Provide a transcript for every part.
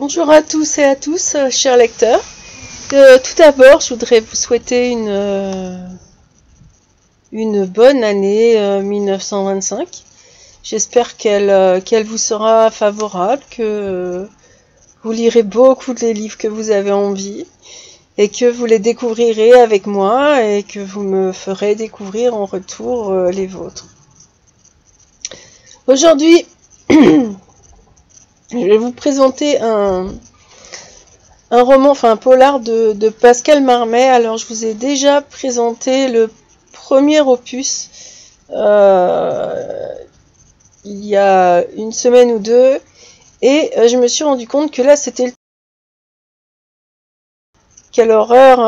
Bonjour à tous et à tous, chers lecteurs. Tout d'abord, je voudrais vous souhaiter une bonne année 1925. J'espère qu'elle vous sera favorable, que vous lirez beaucoup des livres que vous avez envie et que vous les découvrirez avec moi et que vous me ferez découvrir en retour les vôtres. Aujourd'hui, je vais vous présenter un roman, enfin un polar de Pascal Marmé. Alors je vous ai déjà présenté le premier opus il y a une semaine ou deux, et je me suis rendu compte que là c'était le... Quelle horreur,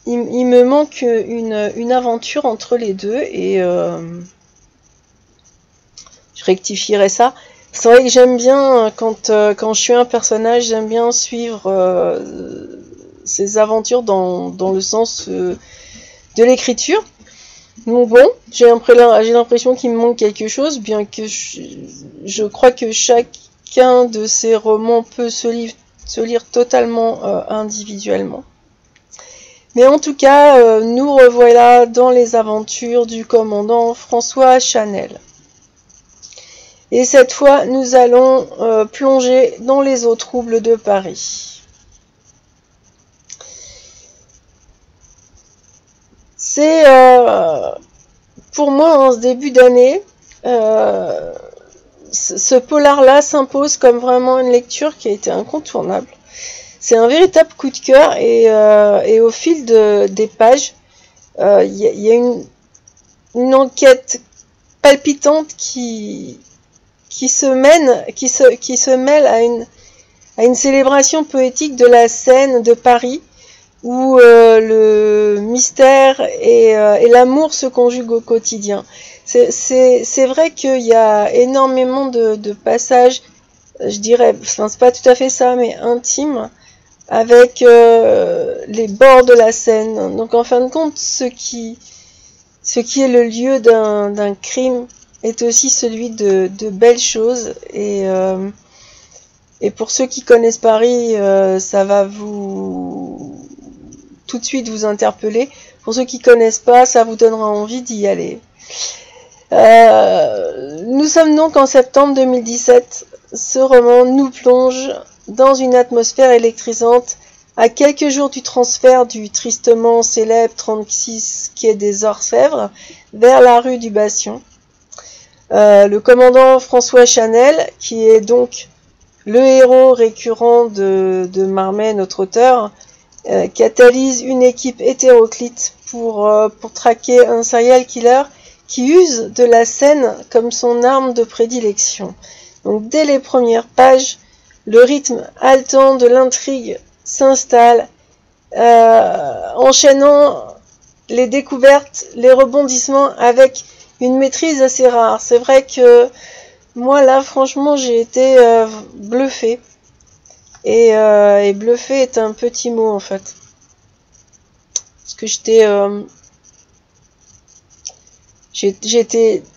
il me manque une aventure entre les deux, et je rectifierai ça. C'est vrai que j'aime bien, quand je suis un personnage, j'aime bien suivre ses aventures dans le sens de l'écriture. Donc bon, j'ai l'impression qu'il me manque quelque chose, bien que je crois que chacun de ces romans peut se lire totalement individuellement. Mais en tout cas, nous revoilà dans les aventures du commandant François Chanel. Et cette fois, nous allons plonger dans les eaux troubles de Paris. C'est pour moi, en ce début d'année, ce polar-là s'impose comme vraiment une lecture qui a été incontournable. C'est un véritable coup de cœur, et au fil des pages, y a une enquête palpitante qui se mêle à une célébration poétique de la scène de Paris, où le mystère et l'amour se conjuguent au quotidien. C'est vrai qu'il y a énormément de passages, je dirais, enfin c'est pas tout à fait ça, mais intimes, avec les bords de la Seine. Donc en fin de compte, ce qui est le lieu d'un crime est aussi celui de belles choses, et pour ceux qui connaissent Paris, ça va tout de suite vous interpeller. Pour ceux qui connaissent pas, ça vous donnera envie d'y aller. Nous sommes donc en septembre 2017. Ce roman nous plonge dans une atmosphère électrisante à quelques jours du transfert du tristement célèbre 36 quai des Orfèvres vers la rue du Bastion. Le commandant François Chanel, qui est donc le héros récurrent de Marmé, notre auteur, catalyse une équipe hétéroclite pour traquer un serial killer qui use de la scène comme son arme de prédilection. Donc dès les premières pages, le rythme haletant de l'intrigue s'installe, enchaînant les découvertes, les rebondissements avec une maîtrise assez rare. C'est vrai que moi là, franchement, j'ai été bluffée. Et bluffé est un petit mot en fait. Parce que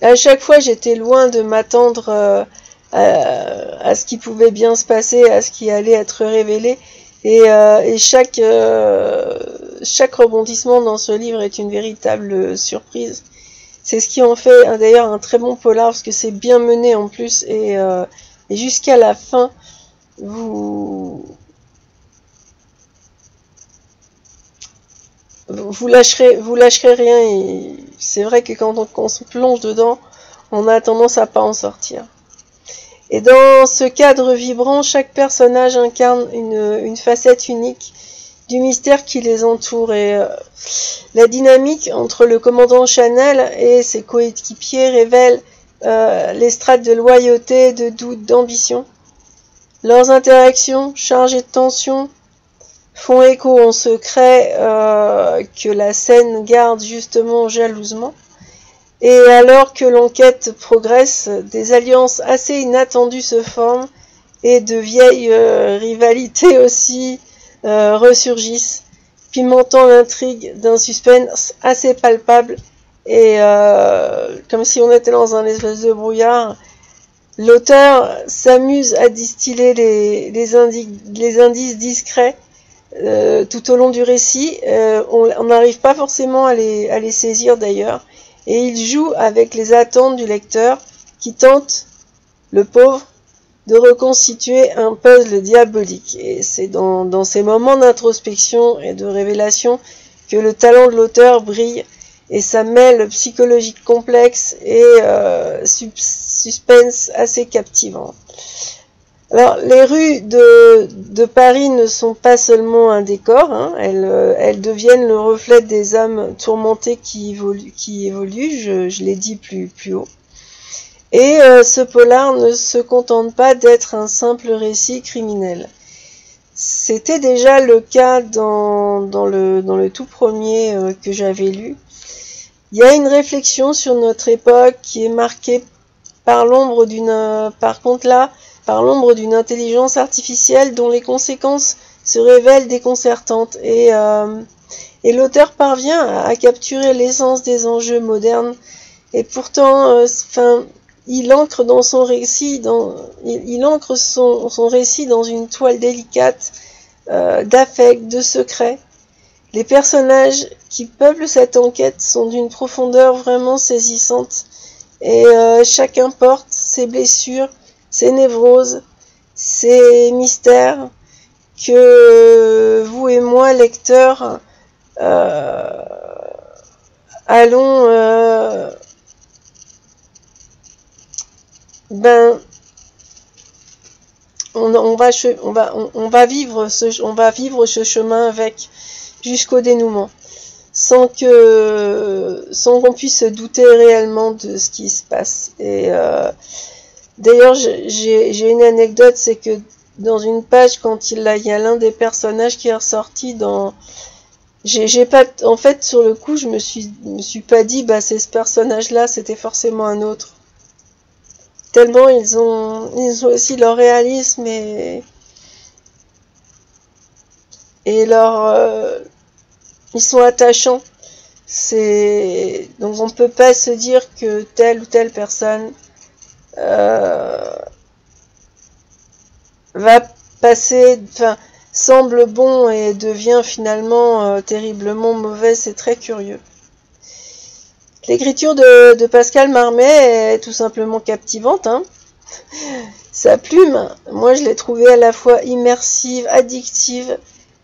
à chaque fois j'étais loin de m'attendre à ce qui pouvait bien se passer, à ce qui allait être révélé. Et chaque rebondissement dans ce livre est une véritable surprise. C'est ce qui en fait d'ailleurs un très bon polar, parce que c'est bien mené en plus, et jusqu'à la fin, vous lâcherez rien. Et c'est vrai que quand on se plonge dedans, on a tendance à pas en sortir. Et dans ce cadre vibrant, chaque personnage incarne une facette unique du mystère qui les entoure, et la dynamique entre le commandant Chanel et ses coéquipiers révèle les strates de loyauté, de doute, d'ambition. Leurs interactions, chargées de tension, font écho en secret que la scène garde justement jalousement. Et alors que l'enquête progresse, des alliances assez inattendues se forment, et de vieilles rivalités aussi ressurgissent, pimentant l'intrigue d'un suspense assez palpable, et comme si on était dans un espèce de brouillard. L'auteur s'amuse à distiller les indices discrets tout au long du récit. On n'arrive pas forcément à les saisir d'ailleurs. Et il joue avec les attentes du lecteur qui tente, le pauvre, de reconstituer un puzzle diabolique. Et c'est dans ces moments d'introspection et de révélation que le talent de l'auteur brille, et ça mêle psychologique complexe et suspense assez captivant. Alors, les rues de Paris ne sont pas seulement un décor, hein, elles deviennent le reflet des âmes tourmentées qui évoluent, je l'ai dit plus haut. Et ce polar ne se contente pas d'être un simple récit criminel. C'était déjà le cas dans le tout premier que j'avais lu. Il y a une réflexion sur notre époque qui est marquée par l'ombre d'une intelligence artificielle dont les conséquences se révèlent déconcertantes. Et l'auteur parvient à capturer l'essence des enjeux modernes. Et pourtant, il ancre dans son récit, il ancre son récit dans une toile délicate d'affect, de secret. Les personnages qui peuplent cette enquête sont d'une profondeur vraiment saisissante, et chacun porte ses blessures, ses névroses, ses mystères que vous et moi, lecteurs, allons on va vivre ce chemin avec jusqu'au dénouement, sans qu'on puisse se douter réellement de ce qui se passe. Et d'ailleurs, j'ai une anecdote, c'est que dans une page, quand il y a l'un des personnages qui est ressorti dans, en fait, sur le coup, je me suis pas dit, bah c'est ce personnage-là, c'était forcément un autre. Tellement ils ont aussi leur réalisme et ils sont attachants. Donc on peut pas se dire que telle ou telle personne va passer, semble bon et devient finalement terriblement mauvais. C'est très curieux. L'écriture de Pascal Marmet est tout simplement captivante, hein. Sa plume, moi je l'ai trouvée à la fois immersive, addictive,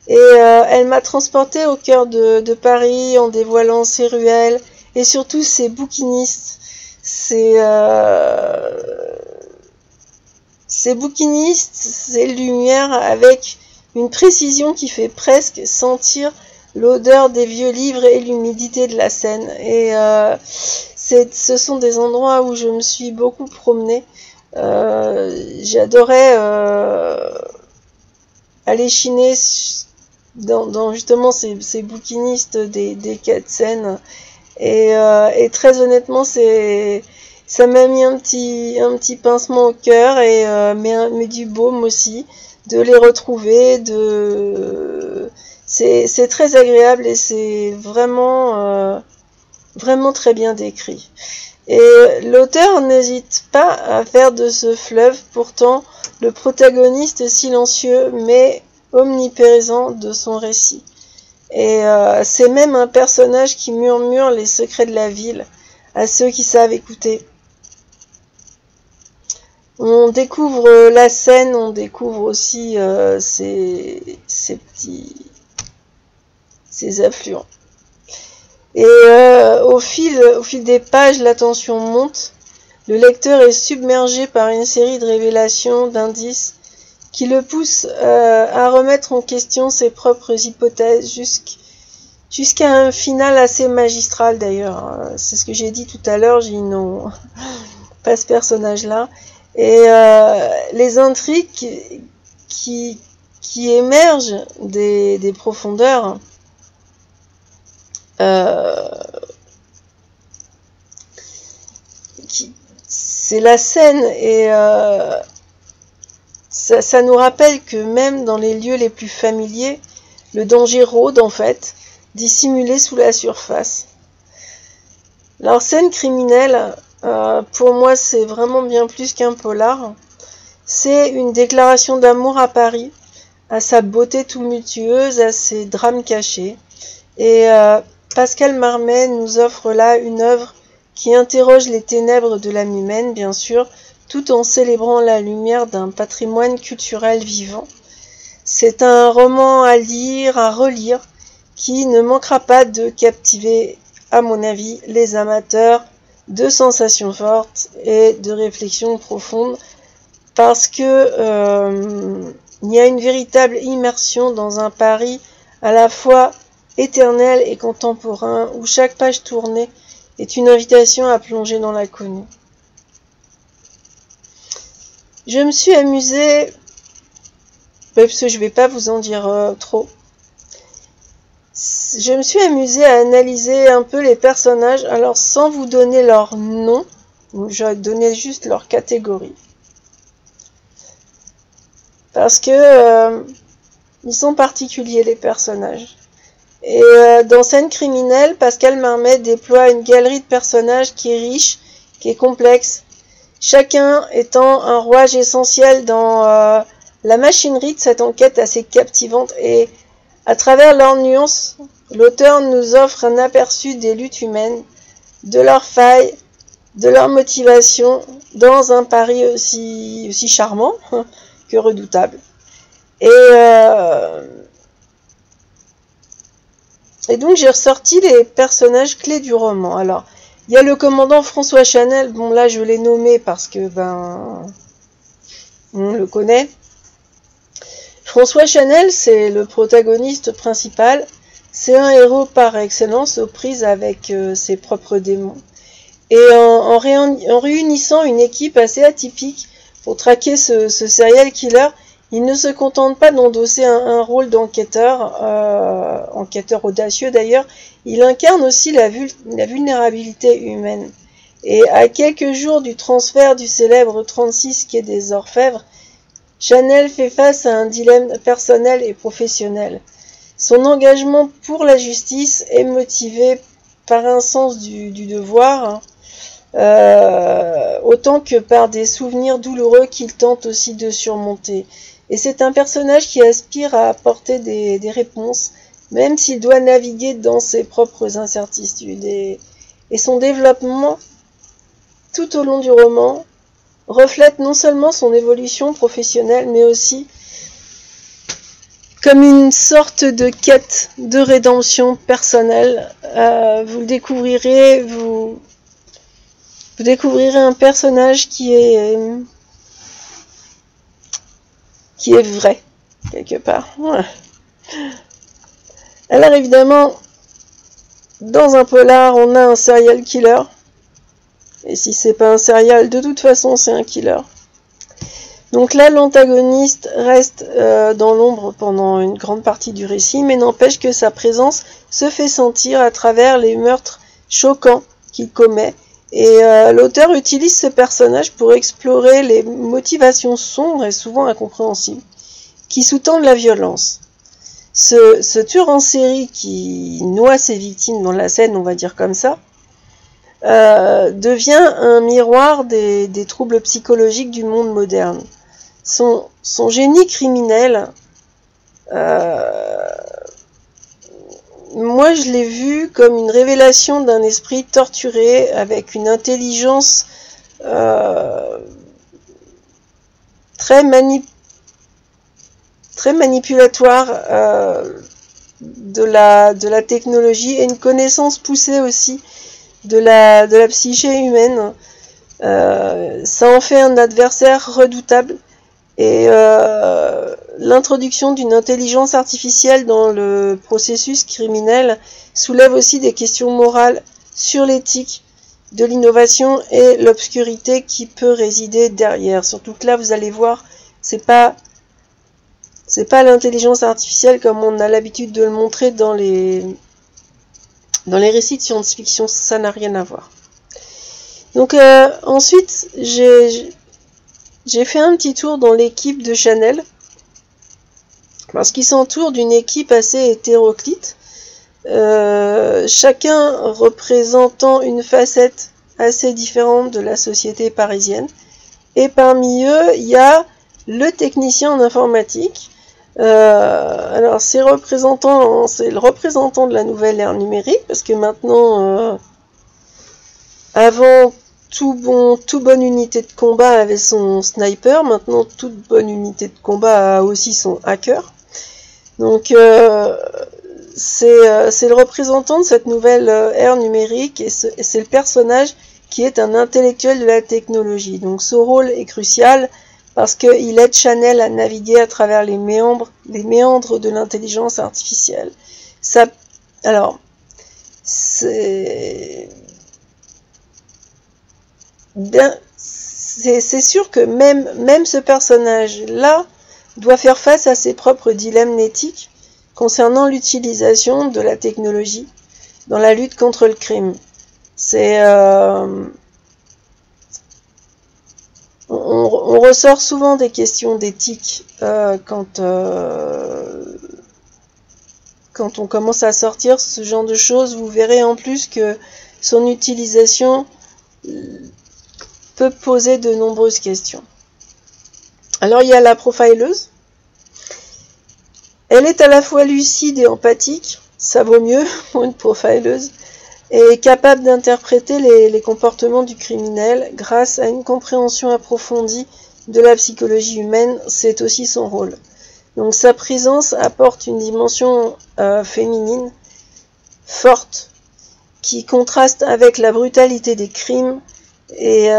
et elle m'a transportée au cœur de Paris en dévoilant ses ruelles et surtout ses bouquinistes. Ces lumières avec une précision qui fait presque sentir l'odeur des vieux livres et l'humidité de la Seine. Et ce sont des endroits où je me suis beaucoup promenée. J'adorais aller chiner dans justement ces bouquinistes des quais de Seine. Et très honnêtement, ça m'a mis un petit pincement au cœur, mais du baume aussi, de les retrouver, c'est très agréable et c'est vraiment très bien décrit. Et l'auteur n'hésite pas à faire de ce fleuve pourtant le protagoniste silencieux mais omniprésent de son récit. Et c'est même un personnage qui murmure les secrets de la ville à ceux qui savent écouter. On découvre la Seine, on découvre aussi ces affluents. Et au fil des pages, la tension monte. Le lecteur est submergé par une série de révélations, d'indices, qui le poussent à remettre en question ses propres hypothèses, jusqu'à un final assez magistral d'ailleurs. C'est ce que j'ai dit tout à l'heure, j'ai dit non, pas ce personnage-là. Et les intrigues qui émergent des profondeurs, c'est la scène, et ça nous rappelle que même dans les lieux les plus familiers, le danger rôde en fait, dissimulé sous la surface. Alors, scène criminelle, Pour moi, c'est vraiment bien plus qu'un polar. C'est une déclaration d'amour à Paris, à sa beauté tumultueuse, à ses drames cachés. Et Pascal Marmet nous offre là une œuvre qui interroge les ténèbres de l'âme humaine, bien sûr, tout en célébrant la lumière d'un patrimoine culturel vivant. C'est un roman à lire, à relire, qui ne manquera pas de captiver, à mon avis, les amateurs de sensations fortes et de réflexions profondes, parce que il y a une véritable immersion dans un Paris à la fois éternel et contemporain, où chaque page tournée est une invitation à plonger dans l'inconnu. Je me suis amusée, parce que je ne vais pas vous en dire trop, je me suis amusée à analyser un peu les personnages, alors sans vous donner leur nom, je vais donner juste leur catégorie. Parce que ils sont particuliers, les personnages. Et dans Scène criminelle, Pascal Marmet déploie une galerie de personnages qui est riche, qui est complexe, chacun étant un rouage essentiel dans la machinerie de cette enquête assez captivante. Et à travers leurs nuances, l'auteur nous offre un aperçu des luttes humaines, de leurs failles, de leurs motivations, dans un Paris aussi charmant que redoutable. Et donc j'ai ressorti les personnages clés du roman. Alors, il y a le commandant François Chanel, bon là je l'ai nommé parce que on le connaît. François Chanel, c'est le protagoniste principal. C'est un héros par excellence, aux prises avec ses propres démons. Et en réunissant une équipe assez atypique pour traquer ce serial killer, il ne se contente pas d'endosser un rôle d'enquêteur, enquêteur audacieux d'ailleurs, il incarne aussi la vulnérabilité humaine. Et à quelques jours du transfert du célèbre 36 quai des Orfèvres, Chanel fait face à un dilemme personnel et professionnel. Son engagement pour la justice est motivé par un sens du devoir, autant que par des souvenirs douloureux qu'il tente aussi de surmonter. Et c'est un personnage qui aspire à apporter des réponses, même s'il doit naviguer dans ses propres incertitudes. Et son développement, tout au long du roman, reflète non seulement son évolution professionnelle, mais aussi comme une sorte de quête de rédemption personnelle. Vous le découvrirez, vous découvrirez un personnage qui est vrai, quelque part. Voilà. Alors évidemment, dans un polar, on a un serial killer. Et si c'est pas un serial, de toute façon, c'est un killer. Donc là, l'antagoniste reste dans l'ombre pendant une grande partie du récit, mais n'empêche que sa présence se fait sentir à travers les meurtres choquants qu'il commet. Et l'auteur utilise ce personnage pour explorer les motivations sombres et souvent incompréhensibles qui sous-tendent la violence. Ce tueur en série qui noie ses victimes dans la scène, on va dire comme ça, devient un miroir des troubles psychologiques du monde moderne. Son génie criminel, moi je l'ai vu comme une révélation d'un esprit torturé avec une intelligence très manipulatoire de la technologie et une connaissance poussée aussi de la psyché humaine. Ça en fait un adversaire redoutable. Et l'introduction d'une intelligence artificielle dans le processus criminel soulève aussi des questions morales sur l'éthique de l'innovation et l'obscurité qui peut résider derrière. Surtout que là, vous allez voir, c'est pas l'intelligence artificielle comme on a l'habitude de le montrer dans les récits de science-fiction, ça n'a rien à voir. Donc ensuite, j'ai fait un petit tour dans l'équipe de Chanel, parce qu'il s'entoure d'une équipe assez hétéroclite, chacun représentant une facette assez différentes de la société parisienne. Et parmi eux, il y a le technicien en informatique. Alors c'est le représentant de la nouvelle ère numérique, parce que maintenant, avant, toute bonne unité de combat avait son sniper, maintenant toute bonne unité de combat a aussi son hacker. Donc c'est le représentant de cette nouvelle ère numérique, et c'est le personnage qui est un intellectuel de la technologie. Donc ce rôle est crucial parce qu'il aide Chanel à naviguer à travers les méandres de l'intelligence artificielle. Alors, c'est sûr que même ce personnage-là doit faire face à ses propres dilemmes éthiques concernant l'utilisation de la technologie dans la lutte contre le crime. On ressort souvent des questions d'éthique quand on commence à sortir ce genre de choses. Vous verrez en plus que son utilisation peut poser de nombreuses questions. Alors il y a la profileuse. Elle est à la fois lucide et empathique, ça vaut mieux pour une profileuse, et capable d'interpréter les comportements du criminel grâce à une compréhension approfondie de la psychologie humaine. C'est aussi son rôle. Donc sa présence apporte une dimension féminine forte qui contraste avec la brutalité des crimes, et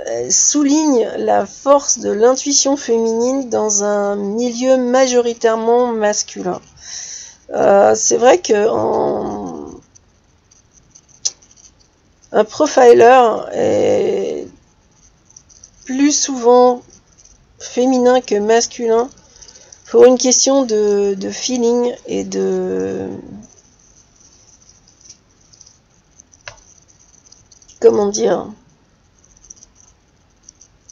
elle souligne la force de l'intuition féminine dans un milieu majoritairement masculin. C'est vrai que un profiler est plus souvent féminin que masculin pour une question de feeling et comment dire,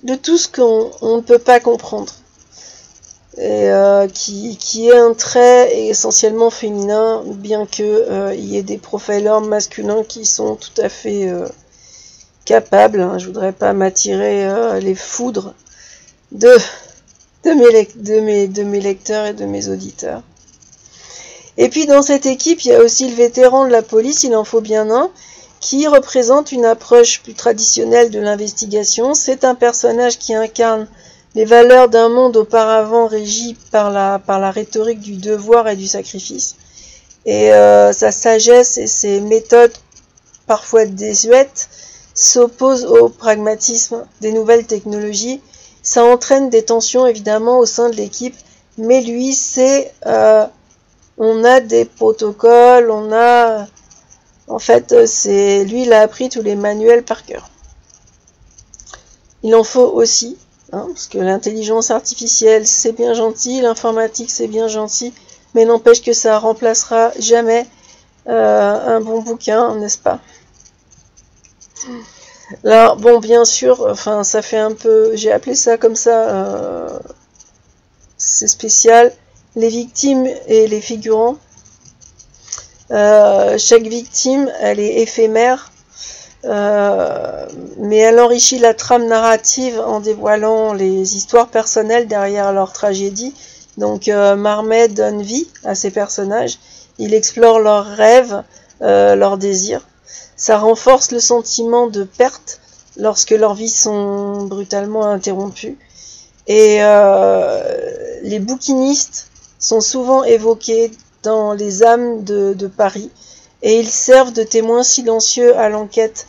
de tout ce qu'on ne peut pas comprendre, et qui est un trait essentiellement féminin, bien que il y ait des profilers masculins qui sont tout à fait capables. Je voudrais pas m'attirer les foudres de mes lecteurs et de mes auditeurs. Et puis dans cette équipe, il y a aussi le vétéran de la police, il en faut bien un, qui représente une approche plus traditionnelle de l'investigation. C'est un personnage qui incarne les valeurs d'un monde auparavant régi par la rhétorique du devoir et du sacrifice. Et sa sagesse et ses méthodes parfois désuètes s'opposent au pragmatisme des nouvelles technologies. Ça entraîne des tensions évidemment au sein de l'équipe, mais lui, on a des protocoles, en fait, lui, il a appris tous les manuels par cœur. Il en faut aussi, parce que l'intelligence artificielle, c'est bien gentil, l'informatique, c'est bien gentil, mais n'empêche que ça remplacera jamais un bon bouquin, n'est-ce pas? Là, bon, bien sûr, enfin, ça fait un peu, j'ai appelé ça comme ça, c'est spécial, les victimes et les figurants. Chaque victime, elle est éphémère, mais elle enrichit la trame narrative en dévoilant les histoires personnelles derrière leur tragédie. Donc Marmet donne vie à ces personnages, il explore leurs rêves, leurs désirs. Ça renforce le sentiment de perte lorsque leurs vies sont brutalement interrompues. Et les bouquinistes sont souvent évoqués dans les âmes de Paris, et ils servent de témoins silencieux à l'enquête,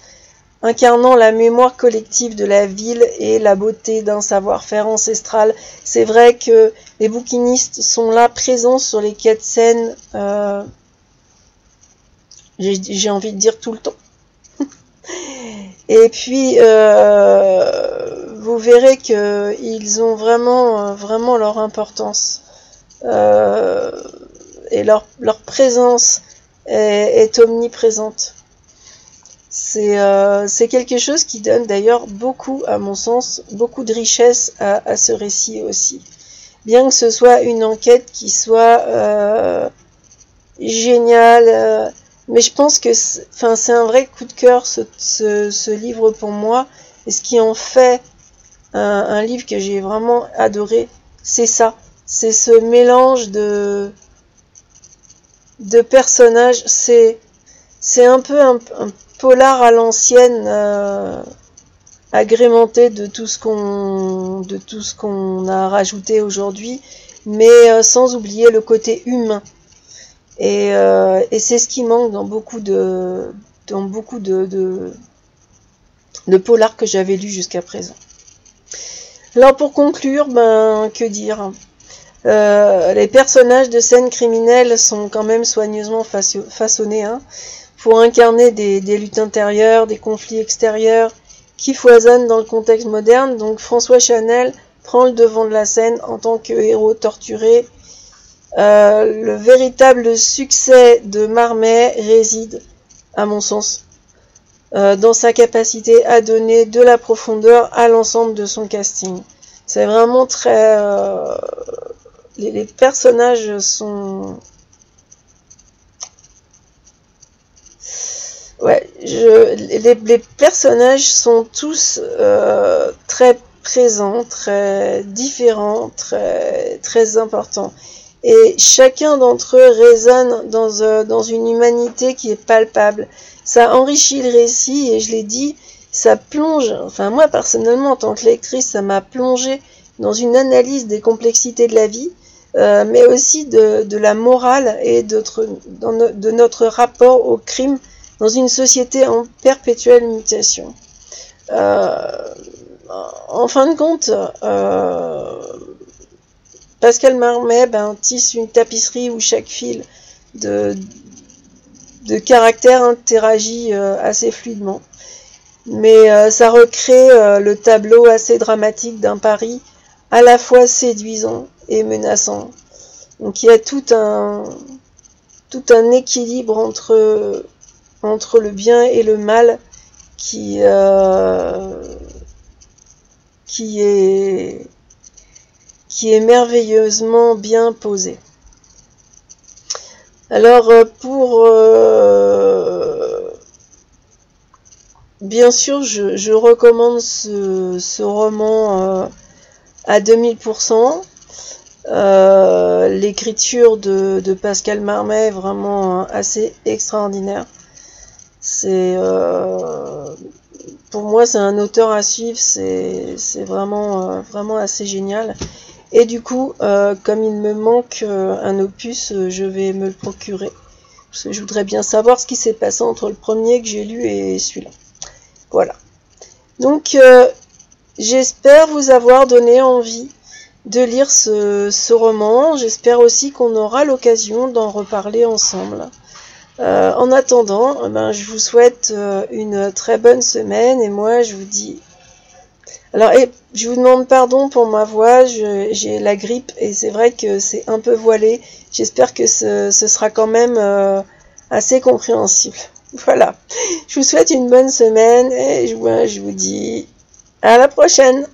incarnant la mémoire collective de la ville et la beauté d'un savoir-faire ancestral. C'est vrai que les bouquinistes sont là, présents sur les quais de Seine, j'ai envie de dire tout le temps. Et puis, vous verrez qu'ils ont vraiment leur importance. Et leur présence est omniprésente. C'est quelque chose qui donne d'ailleurs beaucoup, à mon sens, beaucoup de richesse à ce récit aussi. Bien que ce soit une enquête qui soit géniale, Mais je pense que c'est un vrai coup de cœur ce livre pour moi. Et ce qui en fait un livre que j'ai vraiment adoré, c'est ça. C'est ce mélange de personnages. C'est un peu un polar à l'ancienne, agrémenté de tout ce qu'on a rajouté aujourd'hui, mais sans oublier le côté humain. Et c'est ce qui manque dans beaucoup de polars que j'avais lus jusqu'à présent. Alors pour conclure, que dire, les personnages de scènes criminelles sont quand même soigneusement façonnés, hein, pour incarner des luttes intérieures, des conflits extérieurs qui foisonnent dans le contexte moderne. Donc François Chanel prend le devant de la scène en tant que héros torturé. Le véritable succès de Marmet réside, à mon sens, dans sa capacité à donner de la profondeur à l'ensemble de son casting. C'est vraiment très... les personnages sont... Ouais, les personnages sont tous très présents, très différents, très importants. Et chacun d'entre eux résonne dans une humanité qui est palpable. Ça enrichit le récit, et je l'ai dit, ça plonge, enfin moi personnellement en tant que lectrice, ça m'a plongé dans une analyse des complexités de la vie, mais aussi de la morale et de notre rapport au crime dans une société en perpétuelle mutation. En fin de compte, Pascal Marmet tisse une tapisserie où chaque fil de caractère interagit assez fluidement. Mais ça recrée le tableau assez dramatique d'un Paris à la fois séduisant et menaçant. Donc il y a tout un équilibre entre le bien et le mal qui est merveilleusement bien posé. Alors bien sûr, je recommande ce roman à 2000%. L'écriture de Pascal Marmet est vraiment assez extraordinaire. Pour moi, c'est un auteur à suivre. C'est vraiment assez génial. Et du coup, comme il me manque un opus, je vais me le procurer. Parce que je voudrais bien savoir ce qui s'est passé entre le premier que j'ai lu et celui-là. Voilà. Donc, j'espère vous avoir donné envie de lire ce roman. J'espère aussi qu'on aura l'occasion d'en reparler ensemble. En attendant, je vous souhaite une très bonne semaine. Et moi, je vous dis... Alors, je vous demande pardon pour ma voix. J'ai la grippe et c'est vrai que c'est un peu voilé. J'espère que ce sera quand même assez compréhensible. Voilà. Je vous souhaite une bonne semaine et je vous dis à la prochaine.